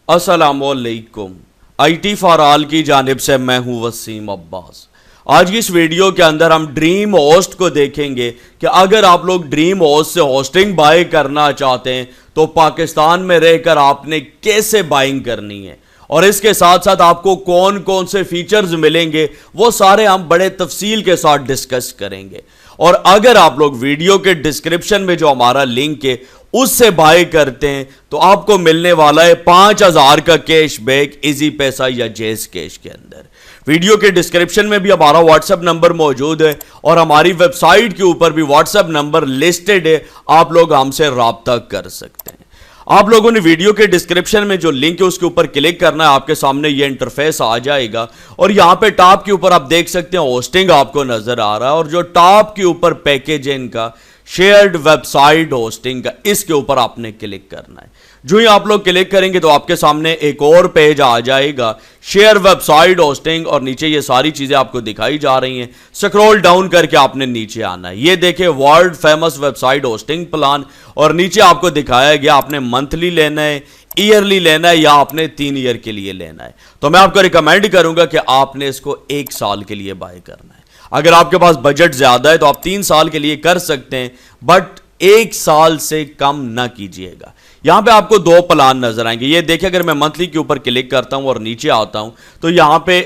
अस्सलामुअलैकुम। IT for all की जानिब से मैं हूं वसीम अब्बास। आज की इस वीडियो के अंदर हम ड्रीम होस्ट को देखेंगे कि अगर आप लोग ड्रीम होस्ट से होस्टिंग बाय करना चाहते हैं तो पाकिस्तान में रहकर आपने कैसे बाइंग करनी है और इसके साथ साथ आपको कौन कौन से फीचर्स मिलेंगे वो सारे हम बड़े तफसील के साथ डिस्कस करेंगे। और अगर आप लोग वीडियो के डिस्क्रिप्शन में जो हमारा लिंक है उससे बाय करते हैं तो आपको मिलने वाला है 5000 का कैशबैक इजी पैसा या जेज कैश के अंदर। वीडियो के डिस्क्रिप्शन में भी हमारा व्हाट्सएप नंबर मौजूद है और हमारी वेबसाइट के ऊपर भी व्हाट्सएप नंबर लिस्टेड है, आप लोग हमसे राब्ता कर सकते हैं। आप लोगों ने वीडियो के डिस्क्रिप्शन में जो लिंक है उसके ऊपर क्लिक करना है, आपके सामने ये इंटरफेस आ जाएगा और यहां पे टॉप के ऊपर आप देख सकते हैं होस्टिंग आपको नजर आ रहा है और जो टॉप के ऊपर पैकेज है इनका शेयर्ड वेबसाइट होस्टिंग का, इसके ऊपर आपने क्लिक करना है। जो ही आप लोग क्लिक करेंगे तो आपके सामने एक और पेज आ जाएगा शेयर वेबसाइट होस्टिंग और नीचे ये सारी चीजें आपको दिखाई जा रही हैं। स्क्रॉल डाउन करके आपने नीचे आना है, ये देखें world famous website hosting plan और नीचे आपको दिखाया गया आपने मंथली लेना है, ईयरली लेना है या आपने 3 ईयर के लिए लेना है। तो मैं आपको रिकमेंड करूंगा कि आपने इसको 1 साल के लिए बाय करना है। अगर आपके पास बजट ज्यादा है तो आप 3 साल के लिए कर सकते हैं, बट 1 साल से कम ना कीजिएगा। यहां पे आपको 2 प्लान नजर आएंगे, ये देखिए अगर मैं मंथली के ऊपर क्लिक करता हूं और नीचे आता हूं तो यहां पे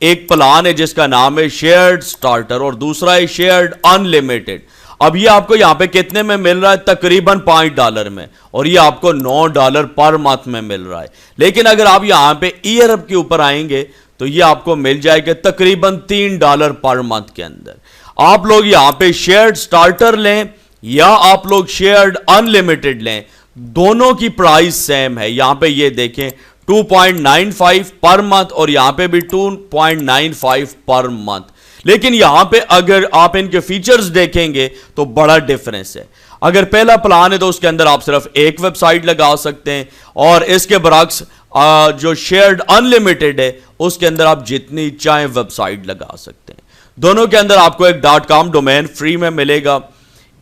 एक प्लान है जिसका नाम है शेयर्ड स्टार्टर और दूसरा है शेयर्ड अनलिमिटेड। अब ये आपको यहां पे कितने में मिल रहा है? तकरीबन $5 में, और ये आपको $9 पर मंथ में मिल रहा है। लेकिन अगर आप यहां पे ईयर के ऊपर आएंगे तो ये आपको मिल जाएगा तकरीबन $3 पर मंथ के अंदर। आप लोग यहां पे शेयर्ड स्टार्टर लें या आप लोग शेयर्ड अनलिमिटेड लें, दोनों की प्राइस सेम है। यहां पे ये देखें 2.95 पर मंथ और यहां पे भी 2.95 पर मंथ। लेकिन यहां पे अगर आप इनके फीचर्स देखेंगे तो बड़ा डिफरेंस है। अगर पहला प्लान है तो उसके अंदर आप सिर्फ एक वेबसाइट लगा सकते हैं और इसके बरक्स जो शेयर्ड अनलिमिटेड है उसके अंदर आप जितनी चाहें वेबसाइट लगा सकते हैं। दोनों के अंदर आपको एक .com डोमेन फ्री में मिलेगा।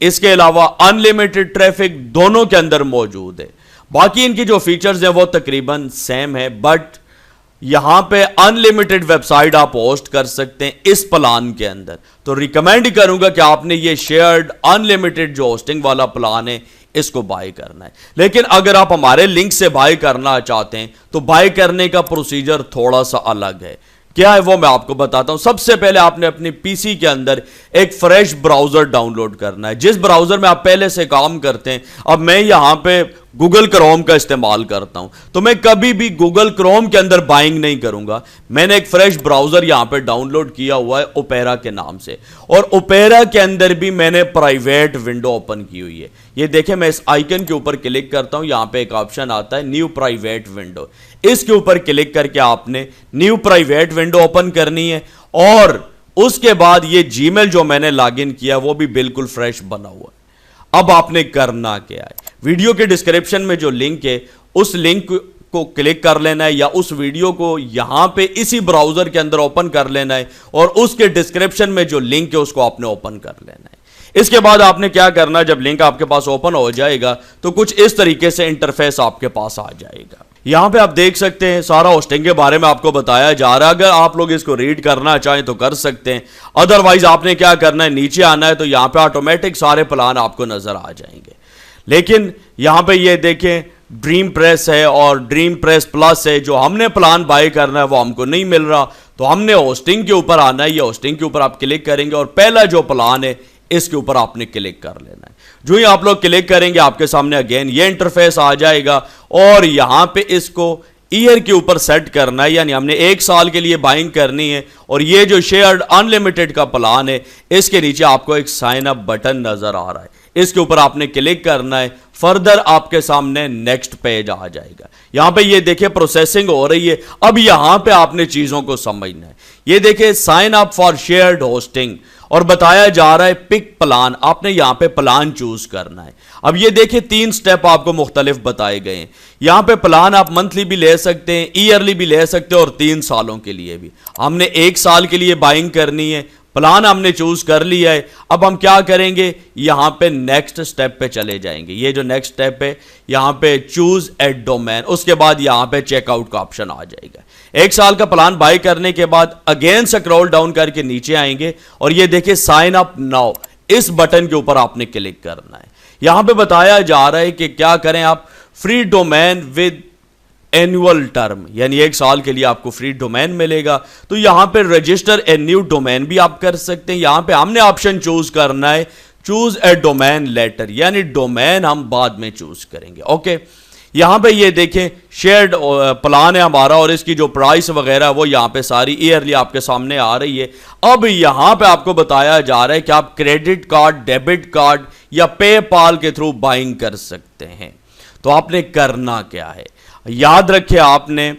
इसके अलावा अनलिमिटेड ट्रैफिक दोनों के अंदर मौजूद है। बाकी इनकी जो फीचर्स हैं वो तकरीबन सेम है, बट यहां पे अनलिमिटेड वेबसाइट आप होस्ट कर सकते हैं इस प्लान के अंदर। तो रिकमेंड करूंगा कि आपने ये शेयर्ड अनलिमिटेड जो होस्टिंग वाला प्लान है इसको बाय करना है। लेकिन अगर आप हमारे लिंक से बाय करना चाहते हैं तो बाय करने का प्रोसीजर थोड़ा सा अलग है। क्या है वो मैं आपको बताता हूं। सबसे पहले आपने अपनी पीसी के अंदर एक फ्रेश ब्राउजर डाउनलोड करना है, जिस ब्राउजर में आप पहले से काम करते हैं। अब मैं यहां पे गूगल क्रोम का इस्तेमाल करता हूं तो मैं कभी भी गूगल क्रोम के अंदर बाइंग नहीं करूंगा। मैंने एक फ्रेश ब्राउजर यहां पे डाउनलोड किया हुआ है ओपेरा के नाम से, और ओपेरा के अंदर भी मैंने प्राइवेट विंडो ओपन की हुई है। ये देखें, मैं इस आइकन के ऊपर क्लिक करता हूं, यहां पे एक ऑप्शन आता है न्यू प्राइवेट विंडो। इसके ऊपर क्लिक करके आपने न्यू प्राइवेट विंडो ओपन करनी है और उसके बाद ये जीमेल जो मैंने लॉगिन किया वो भी बिल्कुल फ्रेश बना हुआ है। अब आपने करना क्या है, वीडियो के डिस्क्रिप्शन में जो लिंक है उस लिंक को क्लिक कर लेना है या उस वीडियो को यहां पे इसी ब्राउजर के अंदर ओपन कर लेना है और उसके डिस्क्रिप्शन में जो लिंक है उसको आपने ओपन कर लेना है। इसके बाद आपने क्या करना है, जब लिंक आपके पास ओपन हो जाएगा तो कुछ इस तरीके से इंटरफेस आपके पास आ जाएगा। यहां पे आप देख सकते हैं सारा होस्टिंग के बारे में आपको बताया जा रहा है। अगर आप लोग इसको रीड करना चाहें तो कर सकते हैं, अदरवाइज आपने क्या करना है, नीचे आना है तो यहां पे ऑटोमेटिक सारे प्लान आपको नजर आ जाएंगे। लेकिन यहां पे ये देखें ड्रीम प्रेस है और ड्रीम प्रेस प्लस है, जो हमने प्लान बाय करना है वो हमको नहीं मिल रहा, तो हमने होस्टिंग के ऊपर आना है। ये होस्टिंग के ऊपर आप क्लिक करेंगे और पहला जो प्लान है इसके ऊपर आपने क्लिक कर लेना है। जो ही आप लोग क्लिक करेंगे आपके सामने अगेन ये इंटरफेस आ जाएगा और यहां पे इसको ईयर के ऊपर सेट करना है, यानी हमने 1 साल के लिए बाइंग करनी है। और ये जो शेयर्ड अनलिमिटेड का प्लान है इसके नीचे आपको एक साइन अप बटन नजर आ रहा है, इसके ऊपर आपने क्लिक करना है। फर्दर आपके सामने नेक्स्ट पेज आ जाएगा। यहां पे ये देखिए प्रोसेसिंग हो रही है। अब यहां पे आपने चीजों को समझना है। ये देखिए sign up for shared hosting और बताया जा रहा है पिक प्लान, आपने यहां पे प्लान चूज करना है। अब ये देखिए 3 स्टेप आपको मुख्तलिफ बताए गए हैं। यहां पे प्लान आप मंथली भी ले सकते हैं, ईयरली भी ले सकते हैं और 3 सालों के लिए भी। हमने 1 साल के लिए बाइंग करनी है, प्लान हमने चूज कर लिया है। अब हम क्या करेंगे, यहां पे नेक्स्ट स्टेप पे चले जाएंगे। ये जो नेक्स्ट स्टेप है यहां पे चूज एड डोमेन, उसके बाद यहां पे चेकआउट का ऑप्शन आ जाएगा। 1 साल का प्लान बाय करने के बाद अगेन स्क्रॉल डाउन करके नीचे आएंगे और ये देखिए साइन अप नाउ, इस बटन के ऊपर आपने क्लिक करना है। यहां पे बताया जा रहा है कि क्या करें आप, free domain with annual term, यानी 1 साल के लिए आपको फ्री डोमेन मिलेगा। तो यहां पे रजिस्टर ए न्यू डोमेन भी आप कर सकते हैं। यहां पे हमने ऑप्शन चूज करना है चूज ए डोमेन लेटर, यानी डोमेन हम बाद में चूज करेंगे। ओके, यहां पे ये देखें शेयर्ड प्लान है हमारा और इसकी जो प्राइस वगैरह वो यहां पे सारी ईयरली आपके सामने आ रही है। अब यहां पे आपको बताया जा रहा है कि आप क्रेडिट कार्ड, डेबिट कार्ड या पेपाल के थ्रू बाइंग कर सकते हैं। तो आपने करना क्या है, याद रखें आपने,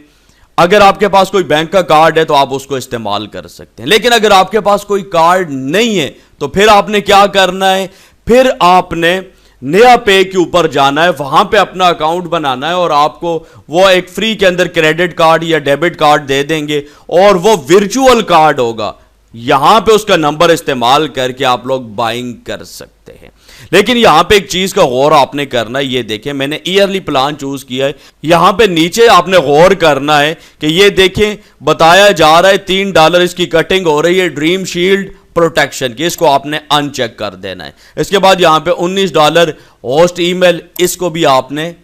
अगर आपके पास कोई बैंक का कार्ड है तो आप उसको इस्तेमाल कर सकते हैं, लेकिन अगर आपके पास कोई कार्ड नहीं है तो फिर आपने क्या करना है, फिर आपने नया पे के ऊपर जाना है, वहां पे अपना अकाउंट बनाना है और आपको वो एक फ्री के अंदर क्रेडिट कार्ड या डेबिट कार्ड दे देंगे और वो वर्चुअल कार्ड होगा। यहां पे उसका नंबर इस्तेमाल करके आप लोग बाइंग कर सकते हैं। लेकिन यहां पे एक चीज का गौर आपने करना है, ये देखें मैंने ईयरली प्लान चूज किया है, यहां पे नीचे आपने गौर करना है कि ये देखें बताया जा रहा है $3 इसकी कटिंग हो रही है ड्रीम शील्ड प्रोटेक्शन की, इसको आपने अनचेक कर देना है। इसके बाद यहां पे $19 होस्ट ईमेल, इसको भी आपने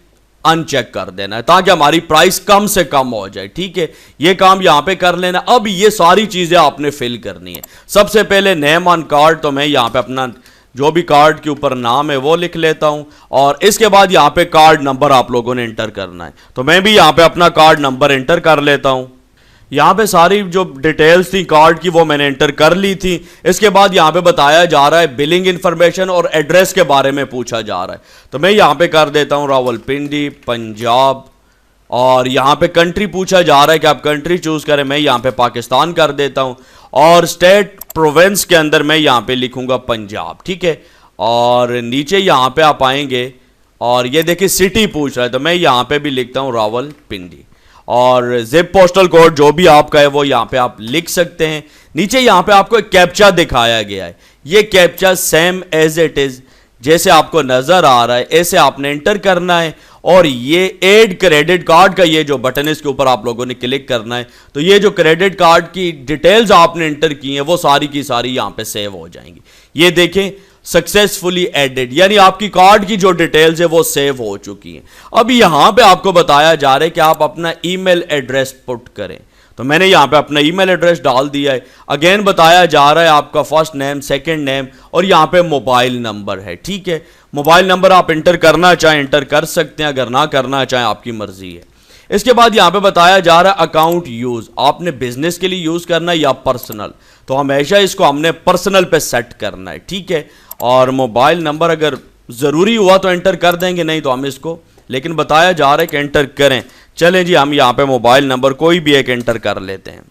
अनचेक कर देना है ताकि हमारी प्राइस कम से कम हो जाए। ठीक है, ये काम यहां पे कर लेना। अब ये सारी चीजें आपने फिल करनी है। सबसे पहले नेम ऑन कार्ड, तो मैं यहां पे अपना जो भी कार्ड के ऊपर नाम है वो लिख लेता हूं और इसके बाद यहां पे कार्ड नंबर आप लोगों ने एंटर करना है। तो मैं भी यहां पे अपना कार्ड नंबर एंटर कर लेता हूं। यहां पे सारी जो डिटेल्स थी कार्ड की वो मैंने एंटर कर ली थी। इसके बाद यहां पे बताया जा रहा है बिलिंग इंफॉर्मेशन और एड्रेस के बारे में पूछा जा रहा है, तो मैं यहां पे कर देता हूं रावलपिंडी पंजाब और यहां पे कंट्री पूछा जा रहा है कि आप कंट्री चूज करें, मैं यहां पे पाकिस्तान कर देता हूं और स्टेट प्रोविंस के अंदर मैं यहां पे लिखूंगा पंजाब। ठीक है, और नीचे यहां पे आप आएंगे और ये देखिए सिटी पूछ रहा है, तो मैं यहां पे भी लिखता हूं रावलपिंडी और जिप पोस्टल कोड जो भी आपका है वो यहां पे आप लिख सकते हैं। नीचे यहां पे आपको एक कैप्चा दिखाया गया है, ये captcha same as it is जैसे आपको नजर आ रहा है ऐसे आपने एंटर करना है और ये ऐड क्रेडिट कार्ड का ये जो बटन है इसके ऊपर आप लोगों ने क्लिक करना है। तो ये जो क्रेडिट कार्ड की डिटेल्स आपने एंटर की हैं वो सारी की सारी यहां पे सेव हो जाएंगी। ये देखें सक्सेसफुली एडेड, यानी आपकी कार्ड की जो डिटेल्स है वो सेव हो चुकी हैं। अब यहां पे आपको बताया जा रहा है कि आप अपना ईमेल एड्रेस पुट करें, तो मैंने यहां पे अपना ईमेल एड्रेस डाल दिया है। अगेन बताया जा रहा है आपका फर्स्ट नेम, सेकंड नेम और यहां पे मोबाइल नंबर है। ठीक है, मोबाइल नंबर आप इंटर करना चाहें इंटर कर सकते हैं, अगर ना करना चाहें आपकी मर्जी है। इसके बाद यहां पे बताया जा रहा है अकाउंट यूज, आपने बिजनेस के लिए यूज करना है या पर्सनल, तो हमेशा इसको हमने पर्सनल पे सेट करना है। ठीक है, और मोबाइल नंबर अगर जरूरी हुआ तो एंटर कर देंगे, नहीं तो हम इसको, लेकिन बताया जा रहा है कि एंटर करें। चलें जी, हम यहाँ पे मोबाइल नंबर कोई भी एक एंटर कर लेते हैं।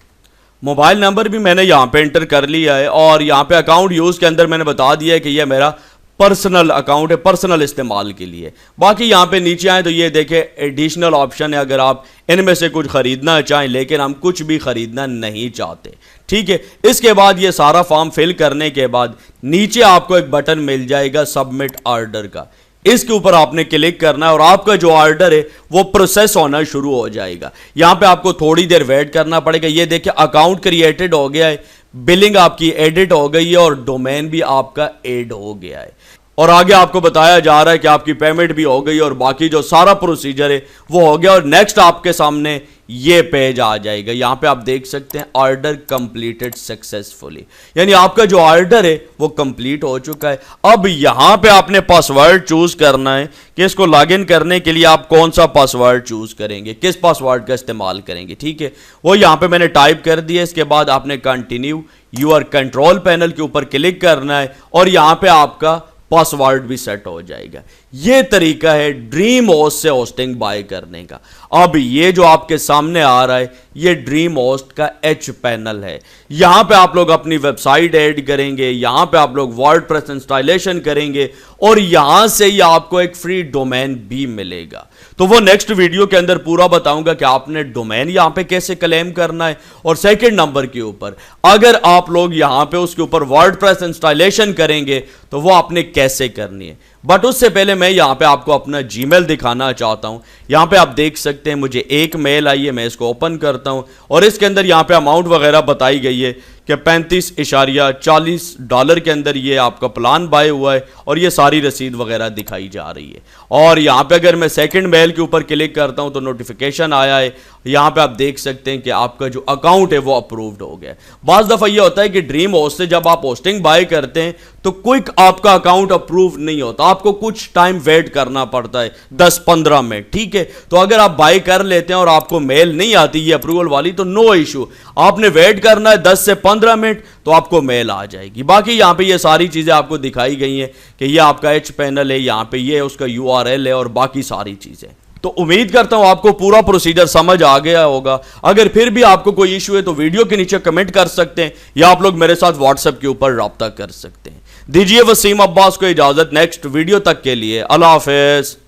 मोबाइल नंबर भी मैंने यहाँ पे एंटर कर लिया है और यहाँ पे अकाउंट यूज के अंदर मैंने बता दिया है कि यह मेरा पर्सनल अकाउंट है, पर्सनल इस्तेमाल के लिए। बाकी यहाँ पे नीचे आए तो ये देखें एडिशनल ऑप्शन है, अगर आप इनमें से कुछ खरीदना चाहें, लेकिन हम कुछ भी खरीदना नहीं चाहते। ठीक है, इसके बाद ये सारा फॉर्म फिल करने के बाद नीचे आपको एक बटन मिल जाएगा सबमिट ऑर्डर का, इसके ऊपर आपने क्लिक करना है और आपका जो ऑर्डर है वो प्रोसेस होना शुरू हो जाएगा। यहां पे आपको थोड़ी देर वेट करना पड़ेगा। ये देखिए अकाउंट क्रिएटेड हो गया है, बिलिंग आपकी एडिट हो गई है और डोमेन भी आपका एड हो गया है और आगे आपको बताया जा रहा है कि आपकी पेमेंट भी हो गई और बाकी जो सारा प्रोसीजर है वो हो गया और नेक्स्ट आपके सामने ये पेज आ जाएगा। यहां पे आप देख सकते हैं ऑर्डर कंप्लीटेड सक्सेसफुली, यानी आपका जो ऑर्डर है वो कंप्लीट हो चुका है। अब यहां पे आपने पासवर्ड चूज करना है कि इसको लॉगिन करने के लिए आप कौन सा पासवर्ड चूज करेंगे, किस पासवर्ड का इस्तेमाल करेंगे। ठीक है, वो यहां पे मैंने टाइप कर दिया। इसके बाद आपने कंटिन्यू यूर कंट्रोल पैनल के ऊपर क्लिक करना है और यहां पे आपका पासवर्ड भी सेट हो जाएगा। ये तरीका है ड्रीम होस्ट से होस्टिंग बाय करने का। अब ये जो आपके सामने आ रहा है ये ड्रीम होस्ट का एच पैनल है। यहां पे आप लोग अपनी वेबसाइट ऐड करेंगे, यहां पे आप लोग वर्डप्रेस इंस्टॉलेशन करेंगे और यहां से ही आपको एक फ्री डोमेन भी मिलेगा। तो वो नेक्स्ट वीडियो के अंदर पूरा बताऊंगा कि आपने डोमेन यहां पे कैसे क्लेम करना है। और सेकंड नंबर के ऊपर अगर आप लोग यहां पे उसके ऊपर वर्डप्रेस इंस्टॉलेशन करेंगे तो वो आपने कैसे करनी है। बट उससे पहले मैं यहां पे आपको अपना जीमेल दिखाना चाहता हूं। यहां पे आप देख सकते हैं मुझे एक मेल आई है, मैं इसको ओपन करता हूं और इसके अंदर यहां पे अमाउंट वगैरह बताई गई है कि $35.40 के अंदर ये आपका प्लान बाय हुआ है और ये सारी रसीद वगैरह दिखाई जा रही है। और यहां पे अगर मैं सेकंड मेल के ऊपर क्लिक करता हूं तो नोटिफिकेशन आया है। यहां पे आप देख सकते हैं कि आपका जो अकाउंट है वो अप्रूव्ड हो गया। बाज़ दफा ये होता है कि ड्रीम होस्ट से जब आप होस्टिंग बाय करते हैं तो क्विक आपका अकाउंट अप्रूव नहीं होता, आपको कुछ टाइम वेट करना पड़ता है 10-15 मिनट, ठीक है। तो अगर आप बाय कर लेते हैं और आपको मेल नहीं आती ये अप्रूवल वाली तो नो इशू, आपने वेट करना है 10 से 15 मिनट तो आपको मेल आ जाएगी। बाकी यहां पे ये सारी चीजें आपको दिखाई गई हैं कि ये आपका एच पैनल है, यहां पे ये उसका URL है और बाकी सारी चीजें। तो उम्मीद करता हूं आपको पूरा प्रोसीजर समझ आ गया होगा। अगर फिर भी आपको कोई इशू है तो वीडियो के नीचे कमेंट कर सकते हैं या आप लोग मेरे साथ व्हाट्सएप के ऊपर राब्ता कर सकते हैं। दीजिए वसीम अब्बास को इजाजत, नेक्स्ट वीडियो तक के लिए अल्लाह हाफिज।